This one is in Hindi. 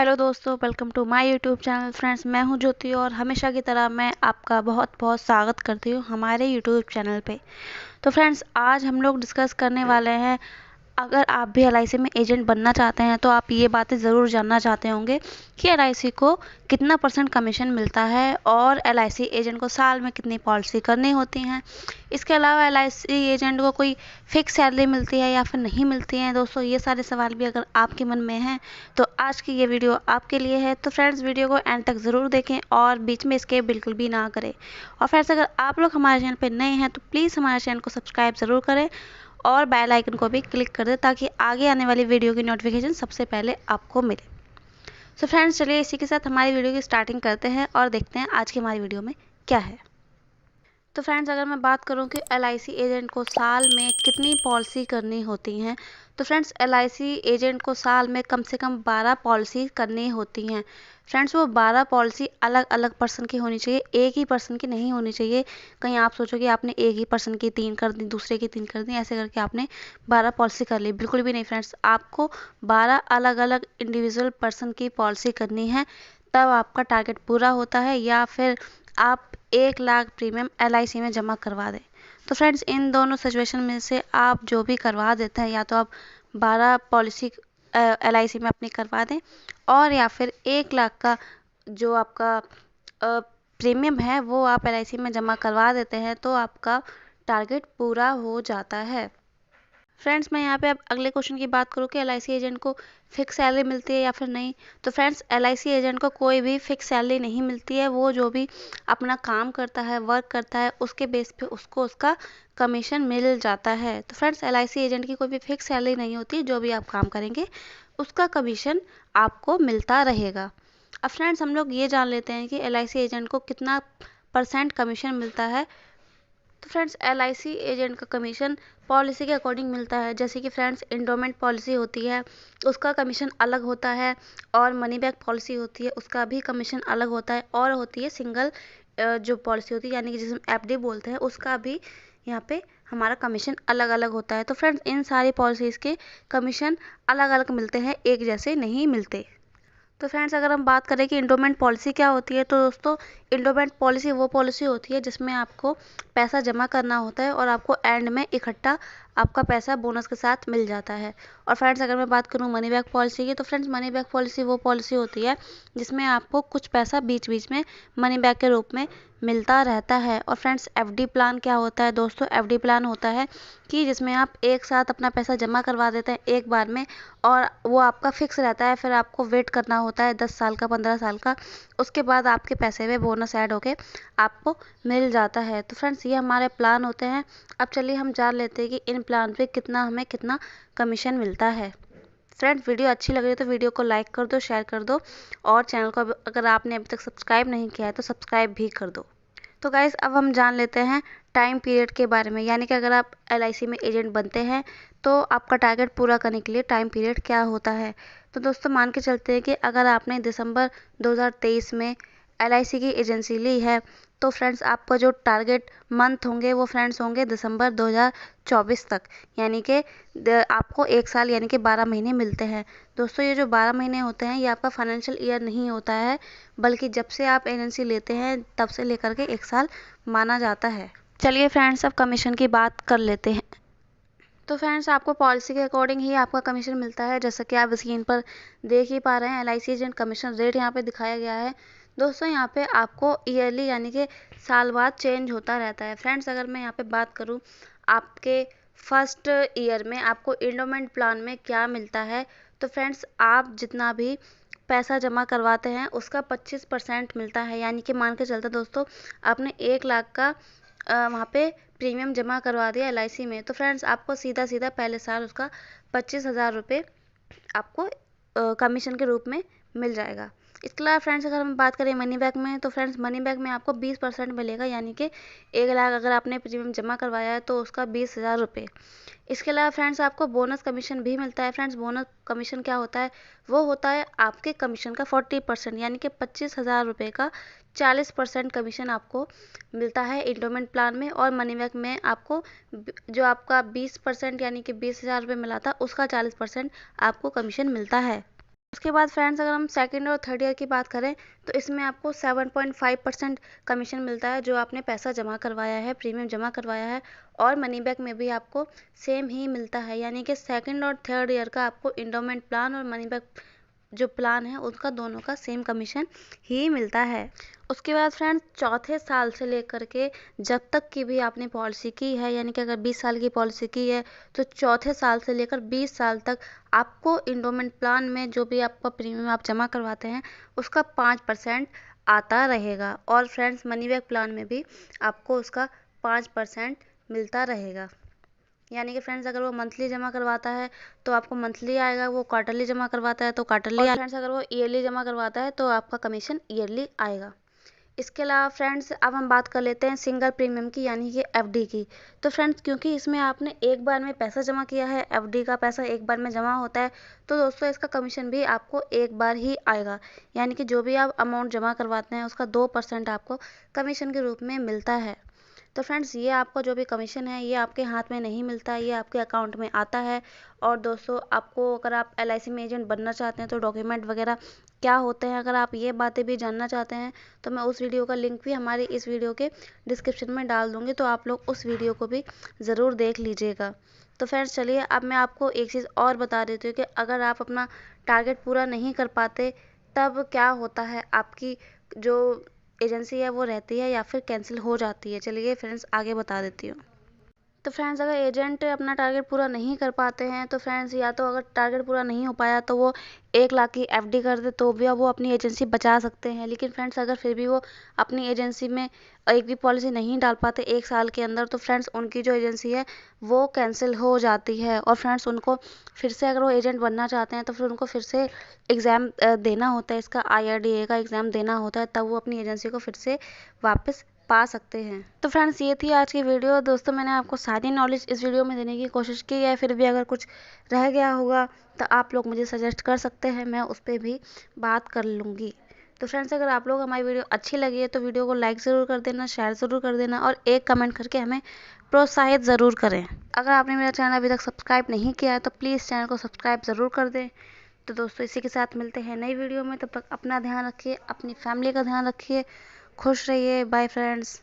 हेलो दोस्तों, welcome to my YouTube channel. Friends, मैं हूं ज्योति और हमेशा की तरह मैं आपका बहुत बहुत स्वागत करती हूं हमारे यूट्यूब चैनल पे। तो फ्रेंड्स, आज हम लोग डिस्कस करने वाले हैं, अगर आप भी एलआईसी में एजेंट बनना चाहते हैं तो आप ये बातें ज़रूर जानना चाहते होंगे कि एलआईसी को कितना % कमीशन मिलता है और एलआईसी एजेंट को साल में कितनी पॉलिसी करनी होती हैं। इसके अलावा एलआईसी एजेंट को कोई फिक्स सैलरी मिलती है या फिर नहीं मिलती है। दोस्तों, ये सारे सवाल भी अगर आपके मन में हैं तो आज की ये वीडियो आपके लिए है। तो फ्रेंड्स, वीडियो को एंड तक ज़रूर देखें और बीच में स्किप बिल्कुल भी ना करें। और फ्रेंड्स, अगर आप लोग हमारे चैनल पर नए हैं तो प्लीज़ हमारे चैनल को सब्सक्राइब ज़रूर करें और बेल आइकन को भी क्लिक कर दें ताकि आगे आने वाली वीडियो की नोटिफिकेशन सबसे पहले आपको मिले। सो फ्रेंड्स, चलिए इसी के साथ हमारी वीडियो की स्टार्टिंग करते हैं और देखते हैं आज की हमारी वीडियो में क्या है। तो फ्रेंड्स, अगर मैं बात करूं कि एलआईसी एजेंट को साल में कितनी पॉलिसी करनी होती हैं, तो फ्रेंड्स एलआईसी एजेंट को साल में कम से कम 12 पॉलिसी करनी होती हैं। फ्रेंड्स, वो 12 पॉलिसी अलग अलग पर्सन की होनी चाहिए, एक ही पर्सन की नहीं होनी चाहिए। कहीं आप सोचो कि आपने एक ही पर्सन की 3 कर दी, दूसरे की 3 कर दी, ऐसे करके आपने 12 पॉलिसी कर ली। बिल्कुल भी नहीं फ्रेंड्स, आपको 12 अलग अलग इंडिविजुअल पर्सन की पॉलिसी करनी है, तब आपका टारगेट पूरा होता है। या फिर आप 1 लाख प्रीमियम एलआईसी में जमा करवा दें। तो फ्रेंड्स, इन दोनों सिचुएशन में से आप जो भी करवा देते हैं, या तो आप 12 पॉलिसी एलआईसी में अपनी करवा दें और या फिर 1 लाख का जो आपका प्रीमियम है वो आप एलआईसी में जमा करवा देते हैं तो आपका टारगेट पूरा हो जाता है। फ्रेंड्स, मैं यहाँ पे अब अगले क्वेश्चन की बात करूँ कि एलआईसी एजेंट को फिक्स सैलरी मिलती है या फिर नहीं। तो फ्रेंड्स, एलआईसी एजेंट को कोई भी फिक्स सैलरी नहीं मिलती है। वो जो भी अपना काम करता है, वर्क करता है, उसके बेस पे उसको उसका कमीशन मिल जाता है। तो फ्रेंड्स, एलआईसी एजेंट की कोई भी फिक्स सैलरी नहीं होती, जो भी आप काम करेंगे उसका कमीशन आपको मिलता रहेगा। अब फ्रेंड्स, हम लोग ये जान लेते हैं कि एलआईसी एजेंट को कितना % कमीशन मिलता है। तो फ्रेंड्स, एलआईसी एजेंट का कमीशन पॉलिसी के अकॉर्डिंग मिलता है। जैसे कि फ्रेंड्स, एंडोमेंट पॉलिसी होती है उसका कमीशन अलग होता है, और मनी बैक पॉलिसी होती है उसका भी कमीशन अलग होता है, और होती है सिंगल जो पॉलिसी होती है यानी कि जिसे हम एफडी बोलते हैं, उसका भी यहाँ पे हमारा कमीशन अलग अलग होता है। तो फ्रेंड्स, इन सारी पॉलिसीज़ के कमीशन अलग अलग मिलते हैं, एक जैसे नहीं मिलते। तो फ्रेंड्स, अगर हम बात करें कि इंडोमेंट पॉलिसी क्या होती है, तो दोस्तों इंडोमेंट पॉलिसी वो पॉलिसी होती है जिसमें आपको पैसा जमा करना होता है और आपको एंड में इकट्ठा आपका पैसा बोनस के साथ मिल जाता है। और फ्रेंड्स, अगर मैं बात करूं मनी बैक पॉलिसी की, तो फ्रेंड्स मनी बैक पॉलिसी वो पॉलिसी होती है जिसमें आपको कुछ पैसा बीच बीच में मनी बैक के रूप में मिलता रहता है। और फ्रेंड्स, एफडी प्लान क्या होता है दोस्तों? एफडी प्लान होता है कि जिसमें आप एक साथ अपना पैसा जमा करवा देते हैं एक बार में, और वो आपका फिक्स रहता है। फिर आपको वेट करना होता है 10 साल का, 15 साल का, उसके बाद आपके पैसे में बोनस ऐड होके आपको मिल जाता है। तो फ्रेंड्स, ये हमारे प्लान होते हैं। अब चलिए हम जान लेते हैं कि इन प्लान पे हमें कितना कमीशन मिलता है। फ्रेंड्स, वीडियो अच्छी लग रही है तो वीडियो को लाइक कर दो, शेयर कर दो, और चैनल को अगर आपने अभी तक सब्सक्राइब नहीं किया है तो सब्सक्राइब भी कर दो। तो गाइस, अब हम जान लेते हैं टाइम पीरियड के बारे में, यानी कि अगर आप एलआईसी में एजेंट बनते हैं तो आपका टारगेट पूरा करने के लिए टाइम पीरियड क्या होता है। तो दोस्तों, मान के चलते हैं कि अगर आपने दिसंबर 2023 में एलआईसी की एजेंसी ली है, तो फ्रेंड्स आपका जो टारगेट मंथ होंगे वो फ्रेंड्स होंगे दिसंबर 2024 तक, यानी कि आपको 1 साल यानी कि 12 महीने मिलते हैं। दोस्तों, ये जो 12 महीने होते हैं ये आपका फाइनेंशियल ईयर नहीं होता है, बल्कि जब से आप एजेंसी लेते हैं तब से लेकर के 1 साल माना जाता है। चलिए फ्रेंड्स, अब कमीशन की बात कर लेते हैं। तो फ्रेंड्स, आपको पॉलिसी के अकॉर्डिंग ही आपका कमीशन मिलता है। जैसा कि आप स्क्रीन पर देख ही पा रहे हैं, एलआईसी एजेंट कमीशन रेट यहाँ पे दिखाया गया है। दोस्तों, यहाँ पे आपको ईयरली यानी कि साल बाद चेंज होता रहता है। फ्रेंड्स, अगर मैं यहाँ पे बात करूँ आपके फर्स्ट ईयर में आपको एंडोमेंट प्लान में क्या मिलता है, तो फ्रेंड्स आप जितना भी पैसा जमा करवाते हैं उसका 25% मिलता है। यानी कि मान के चलते दोस्तों, आपने 1 लाख का वहाँ पे प्रीमियम जमा करवा दिया एलआईसी में, तो फ्रेंड्स आपको सीधा सीधा पहले साल उसका 25,000 रुपये आपको कमीशन के रूप में मिल जाएगा। इसके अलावा फ्रेंड्स, अगर हम बात करें मनी बैक में, तो फ्रेंड्स मनी बैक में आपको 20% मिलेगा, यानी कि 1 लाख अगर आपने प्रीमियम जमा करवाया है तो उसका 20,000 रुपये। इसके अलावा फ्रेंड्स आपको बोनस कमीशन भी मिलता है। फ्रेंड्स, बोनस कमीशन क्या होता है? वो होता है आपके कमीशन का 40%, यानी कि 25,000 रुपये का 40% कमीशन आपको मिलता है एंडोमेंट प्लान में। और मनी बैक में आपको जो आपका 20% यानी कि 20,000 रुपये मिला था उसका 40% आपको कमीशन मिलता है। उसके बाद फ्रेंड्स अगर हम सेकंड और थर्ड ईयर की बात करें तो इसमें आपको 7.5% कमीशन मिलता है जो आपने पैसा जमा करवाया है, प्रीमियम जमा करवाया है, और मनी बैक में भी आपको सेम ही मिलता है। यानी कि सेकंड और थर्ड ईयर का आपको इंडोमेंट प्लान और मनी बैक जो प्लान है उसका दोनों का सेम कमीशन ही मिलता है। उसके बाद फ्रेंड्स चौथे साल से लेकर के जब तक की भी आपने पॉलिसी की है, यानी कि अगर 20 साल की पॉलिसी की है तो चौथे साल से लेकर 20 साल तक आपको इंडोमेंट प्लान में जो भी आपका प्रीमियम आप जमा करवाते हैं उसका 5% आता रहेगा, और फ्रेंड्स मनी बैक प्लान में भी आपको उसका 5% मिलता रहेगा। यानी कि फ्रेंड्स अगर वो मंथली जमा करवाता है तो आपको मंथली आएगा, वो क्वार्टरली जमा करवाता है तो क्वार्टरली, और फ्रेंड्स अगर वो ईयरली जमा करवाता है तो आपका कमीशन ईयरली आएगा। इसके अलावा फ्रेंड्स अब हम बात कर लेते हैं सिंगल प्रीमियम की, यानी कि एफडी की। तो फ्रेंड्स क्योंकि इसमें आपने एक बार में पैसा जमा किया है, एफडी का पैसा एक बार में जमा होता है, तो दोस्तों इसका कमीशन भी आपको एक बार ही आएगा। यानी कि जो भी आप अमाउंट जमा करवाते हैं उसका 2% आपको कमीशन के रूप में मिलता है। तो फ्रेंड्स ये आपका जो भी कमीशन है ये आपके हाथ में नहीं मिलता, ये आपके अकाउंट में आता है। और दोस्तों आपको अगर आप LIC में एजेंट बनना चाहते हैं तो डॉक्यूमेंट वगैरह क्या होते हैं, अगर आप ये बातें भी जानना चाहते हैं तो मैं उस वीडियो का लिंक भी हमारी इस वीडियो के डिस्क्रिप्शन में डाल दूँगी, तो आप लोग उस वीडियो को भी ज़रूर देख लीजिएगा। तो फ्रेंड्स चलिए अब मैं आपको एक चीज़ और बता देती हूँ कि अगर आप अपना टारगेट पूरा नहीं कर पाते तब क्या होता है, आपकी जो एजेंसी है वो रहती है या फिर कैंसिल हो जाती है। चलिए फ्रेंड्स आगे बता देती हूँ। तो फ्रेंड्स अगर एजेंट अपना टारगेट पूरा नहीं कर पाते हैं तो फ्रेंड्स या तो अगर टारगेट पूरा नहीं हो पाया तो वो 1 लाख की एफडी कर दे तो भी वो अपनी एजेंसी बचा सकते हैं। लेकिन फ्रेंड्स अगर फिर भी वो अपनी एजेंसी में एक भी पॉलिसी नहीं डाल पाते 1 साल के अंदर तो फ्रेंड्स उनकी जो एजेंसी है वो कैंसिल हो जाती है, और फ्रेंड्स उनको फिर से अगर वो एजेंट बनना चाहते हैं तो फिर उनको फिर से एग्ज़ाम देना होता है, इसका IRDA का एग्ज़ाम देना होता है, तब वो अपनी एजेंसी को फिर से वापस पा सकते हैं। तो फ्रेंड्स ये थी आज की वीडियो। दोस्तों मैंने आपको सारी नॉलेज इस वीडियो में देने की कोशिश की है, फिर भी अगर कुछ रह गया होगा तो आप लोग मुझे सजेस्ट कर सकते हैं, मैं उस पर भी बात कर लूँगी। तो फ्रेंड्स अगर आप लोग हमारी वीडियो अच्छी लगी है तो वीडियो को लाइक ज़रूर कर देना, शेयर ज़रूर कर देना, और एक कमेंट करके हमें प्रोत्साहित ज़रूर करें। अगर आपने मेरा चैनल अभी तक सब्सक्राइब नहीं किया है तो प्लीज़ चैनल को सब्सक्राइब ज़रूर कर दें। तो दोस्तों इसी के साथ मिलते हैं नई वीडियो में, तब तक अपना ध्यान रखिए, अपनी फैमिली का ध्यान रखिए, खुश रहिए। Bye friends.